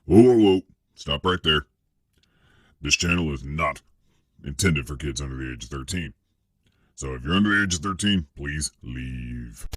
Whoa, whoa, whoa. Stop right there. This channel is not intended for kids under the age of 13. So if you're under the age of 13, please leave.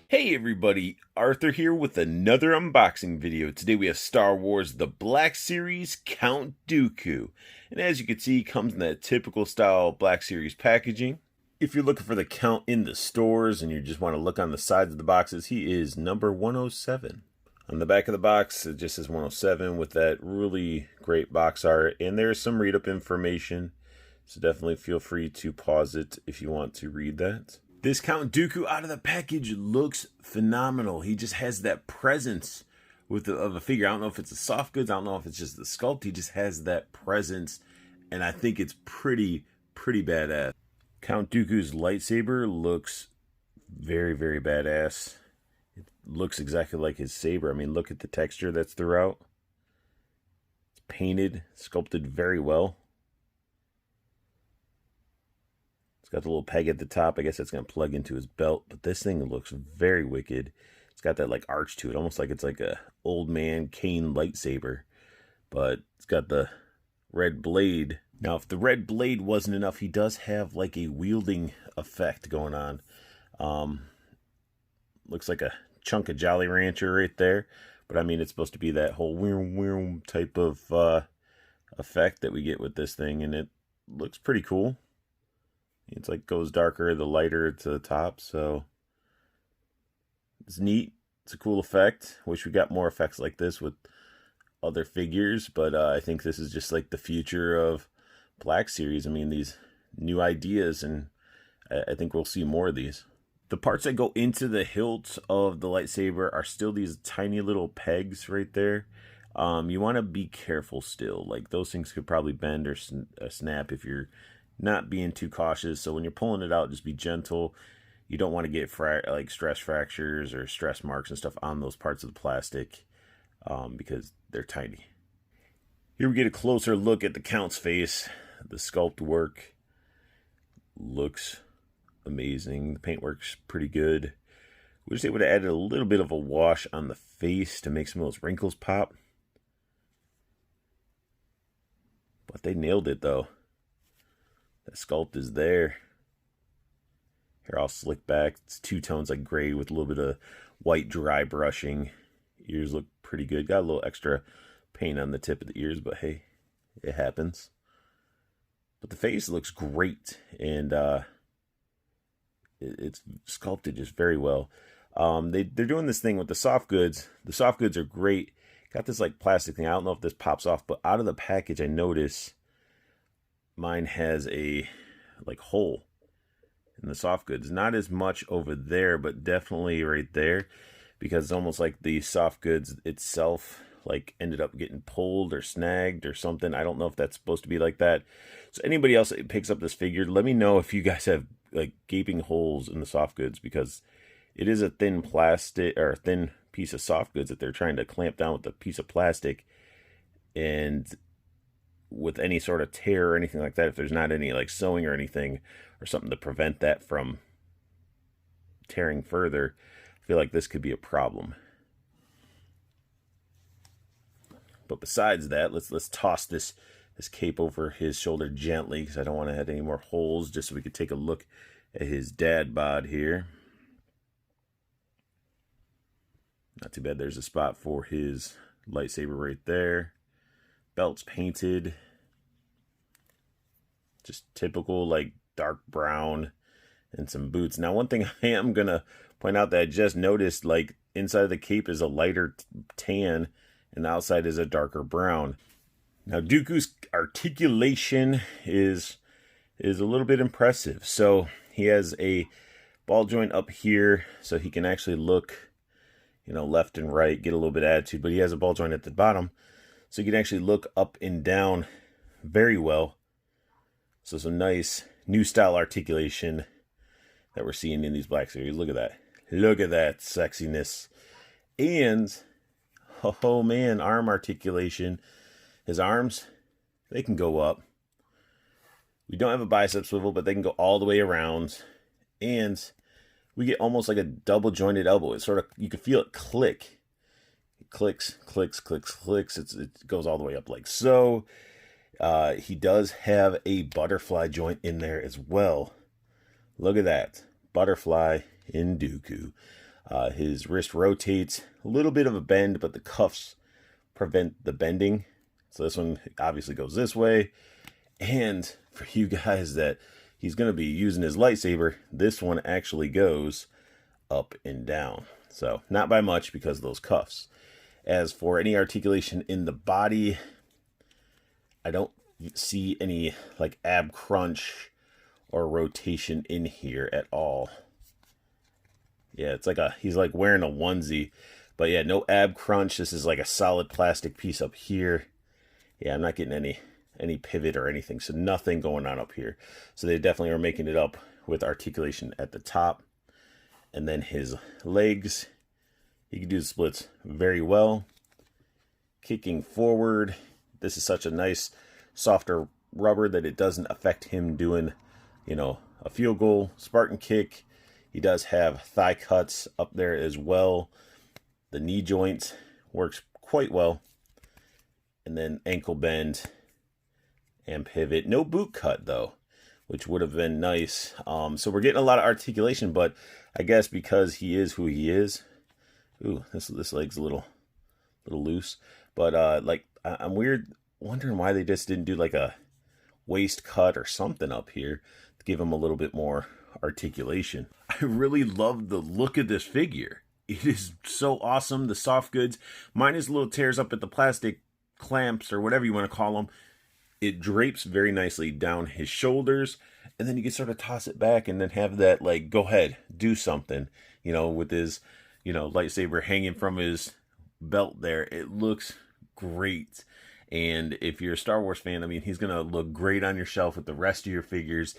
Hey everybody, Arthur here with another unboxing video. Today we have Star Wars The Black Series Count Dooku. And as you can see, it comes in that typical style Black Series packaging. If you're looking for the Count in the stores and you just want to look on the sides of the boxes, he is number 107. On the back of the box, it just says 107 with that really great box art. And there's some read-up information, so definitely feel free to pause it if you want to read that. This Count Dooku out of the package looks phenomenal. He just has that presence of a figure. I don't know if it's the soft goods. I don't know if it's just the sculpt. He just has that presence, and I think it's pretty badass. Count Dooku's lightsaber looks very badass. It looks exactly like his saber. I mean, look at the texture that's throughout. It's painted, sculpted very well. It's got the little peg at the top. I guess that's going to plug into his belt. But this thing looks very wicked. It's got that like arch to it. Almost like it's like a old man cane lightsaber. But it's got the red blade. Now, if the red blade wasn't enough, he does have like a wielding effect going on. Looks like a chunk of Jolly Rancher right there. But I mean, it's supposed to be that whole whirr type of effect that we get with this thing. And it looks pretty cool. It's like goes darker the lighter to the top, so it's neat. It's a cool effect. Wish we got more effects like this with other figures, but I think this is just like the future of Black Series. I mean, these new ideas, and I think we'll see more of these. The parts that go into the hilt of the lightsaber are still these tiny little pegs right there. You want to be careful still. Like, those things could probably bend or snap if you're not being too cautious. So when you're pulling it out, just be gentle. You don't want to get like stress fractures or stress marks and stuff on those parts of the plastic because they're tiny. Here we get a closer look at the Count's face. The sculpt work looks amazing. The paint work's pretty good. We just able to add a little bit of a wash on the face to make some of those wrinkles pop. But they nailed it though. The sculpt is there. Hair all slicked back. It's two tones like gray with a little bit of white dry brushing. Ears look pretty good. Got a little extra paint on the tip of the ears, but hey, it happens. But the face looks great, and it's sculpted just very well. They're doing this thing with the soft goods. The soft goods are great. Got this like plastic thing. I don't know if this pops off, but out of the package, I notice mine has a like hole in the soft goods. Not as much over there, but definitely right there, because it's almost like the soft goods itself like ended up getting pulled or snagged or something. I don't know if that's supposed to be like that. So anybody else that picks up this figure, let me know if you guys have like gaping holes in the soft goods, because it is a thin plastic or a thin piece of soft goods that they're trying to clamp down with a piece of plastic. And with any sort of tear or anything like that, if there's not any like sewing or anything or something to prevent that from tearing further, I feel like this could be a problem. But besides that, let's toss this cape over his shoulder gently, because I don't want to have any more holes, just so we could take a look at his dad bod here. Not too bad. There's a spot for his lightsaber right there. Belt's painted. Just typical like dark brown, and some boots. Now, one thing I am going to point out that I just noticed, like inside of the cape is a lighter tan and the outside is a darker brown. Now, Dooku's articulation is a little bit impressive. So he has a ball joint up here, so he can actually look, you know, left and right, get a little bit of attitude, but he has a ball joint at the bottom, so you can actually look up and down very well. So some nice new style articulation that we're seeing in these Black Series. Look at that. Look at that sexiness. And Oh man, arm articulation. His arms, they can go up. We don't have a bicep swivel, but they can go all the way around. And we get almost like a double jointed elbow. It's sort of, you can feel it click. It clicks, clicks, clicks, clicks. It goes all the way up like so. He does have a butterfly joint in there as well. Look at that. Butterfly in Dooku. His wrist rotates. A little bit of a bend, but the cuffs prevent the bending. So this one obviously goes this way. And for you guys that he's going to be using his lightsaber, this one actually goes up and down. So not by much because of those cuffs. As for any articulation in the body, I don't see any like ab crunch or rotation in here at all. Yeah, it's like he's like wearing a onesie, but yeah, no ab crunch. This is like a solid plastic piece up here. Yeah, I'm not getting any pivot or anything, so nothing going on up here. So they definitely are making it up with articulation at the top. And then his legs, he can do the splits very well. Kicking forward, this is such a nice softer rubber that it doesn't affect him doing, you know, a field goal, Spartan kick. He does have thigh cuts up there as well. The knee joint works quite well. And then ankle bend and pivot. No boot cut though, which would have been nice. So we're getting a lot of articulation, but I guess because he is who he is. Ooh, this leg's a little loose. But like I'm wondering why they just didn't do like a waist cut or something up here to give him a little bit more articulation. I really love the look of this figure. It is so awesome. The soft goods, minus little tears up at the plastic clamps or whatever you want to call them. It drapes very nicely down his shoulders, and then you can sort of toss it back and then have that like, go ahead, do something, you know, with his, you know, lightsaber hanging from his belt there. It looks great. And if you're a Star Wars fan, I mean, he's going to look great on your shelf with the rest of your figures.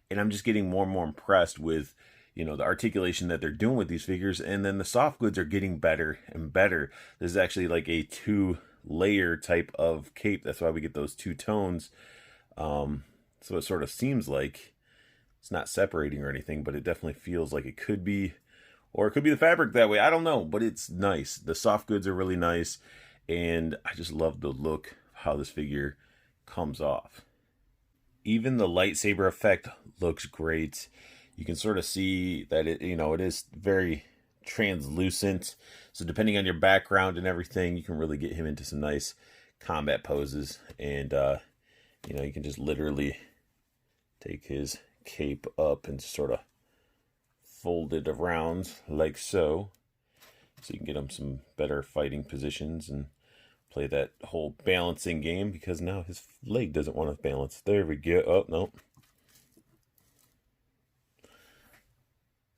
And I'm just getting more and more impressed with, you know, the articulation that they're doing with these figures. And then the soft goods are getting better and better. There's actually like a 2-layer type of cape. That's why we get those 2 tones. So it sort of seems like it's not separating or anything, but it definitely feels like it could be, or it could be the fabric that way. I don't know, but it's nice. The soft goods are really nice. And I just love the look, how this figure comes off. Even the lightsaber effect looks great. You can sort of see that it, you know, it is very translucent. So depending on your background and everything, you can really get him into some nice combat poses. And, you know, you can just literally take his cape up and sort of fold it around like so. So you can get him some better fighting positions and play that whole balancing game, because now his leg doesn't want to balance. There we go. Oh, no.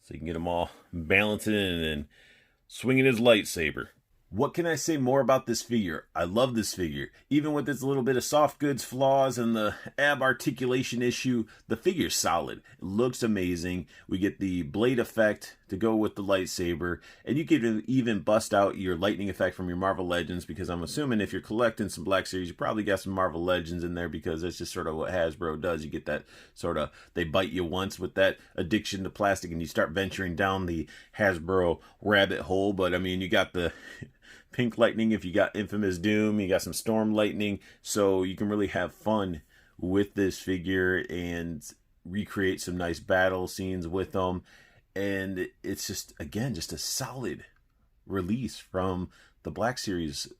So you can get him all balancing and swinging his lightsaber. What can I say more about this figure? I love this figure. Even with its little bit of soft goods flaws and the ab articulation issue, the figure's solid. It looks amazing. We get the blade effect to go with the lightsaber. And you can even bust out your lightning effect from your Marvel Legends, because I'm assuming if you're collecting some Black Series, you probably got some Marvel Legends in there, because that's just sort of what Hasbro does. You get that sort of, they bite you once with that addiction to plastic and you start venturing down the Hasbro rabbit hole. But I mean, you got the Pink Lightning if you got Infamous Doom, you got some Storm Lightning, so you can really have fun with this figure and recreate some nice battle scenes with them. And it's just, again, just a solid release from the Black Series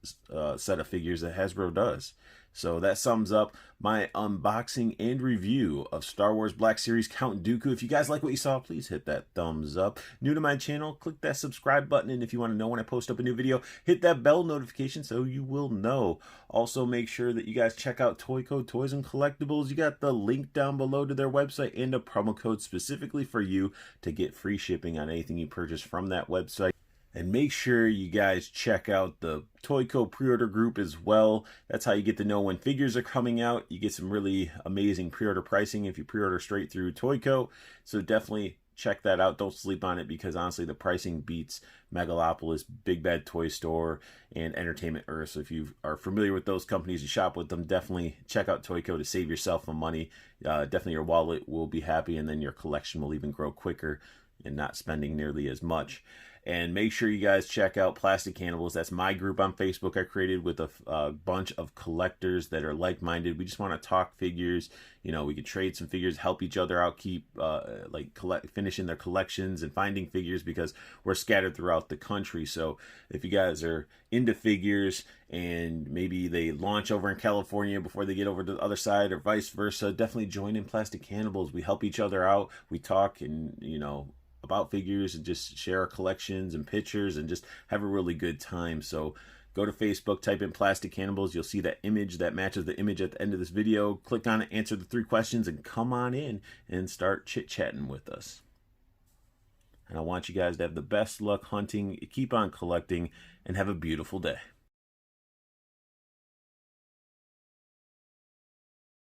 set of figures that Hasbro does. So that sums up my unboxing and review of Star Wars Black Series Count Dooku. If you guys like what you saw, please hit that thumbs up. New to my channel, click that subscribe button. And if you want to know when I post up a new video, hit that bell notification so you will know. Also, make sure that you guys check out Toyco Toys and Collectibles. You got the link down below to their website and a promo code specifically for you to get free shipping on anything you purchase from that website. And make sure you guys check out the Toyco pre-order group as well. That's how you get to know when figures are coming out. You get some really amazing pre-order pricing if you pre-order straight through Toyco. So definitely check that out. Don't sleep on it, because honestly the pricing beats Megalopolis, Big Bad Toy Store, and Entertainment Earth. So if you are familiar with those companies, you shop with them, definitely check out Toyco to save yourself some money. Definitely your wallet will be happy, and then your collection will even grow quicker and not spending nearly as much. And make sure you guys check out Plastic Cannibals. That's my group on Facebook I created with a bunch of collectors that are like-minded. We just want to talk figures. You know, we could trade some figures, help each other out, keep finishing their collections and finding figures, because we're scattered throughout the country. So if you guys are into figures and maybe they launch over in California before they get over to the other side, or vice versa, definitely join in Plastic Cannibals. We help each other out. We talk and, you know, about figures, and just share our collections and pictures and just have a really good time. So go to Facebook, type in Plastic Cannibals. You'll see that image that matches the image at the end of this video. Click on it, answer the 3 questions, and come on in and start chit-chatting with us. And I want you guys to have the best luck hunting, keep on collecting, and have a beautiful day.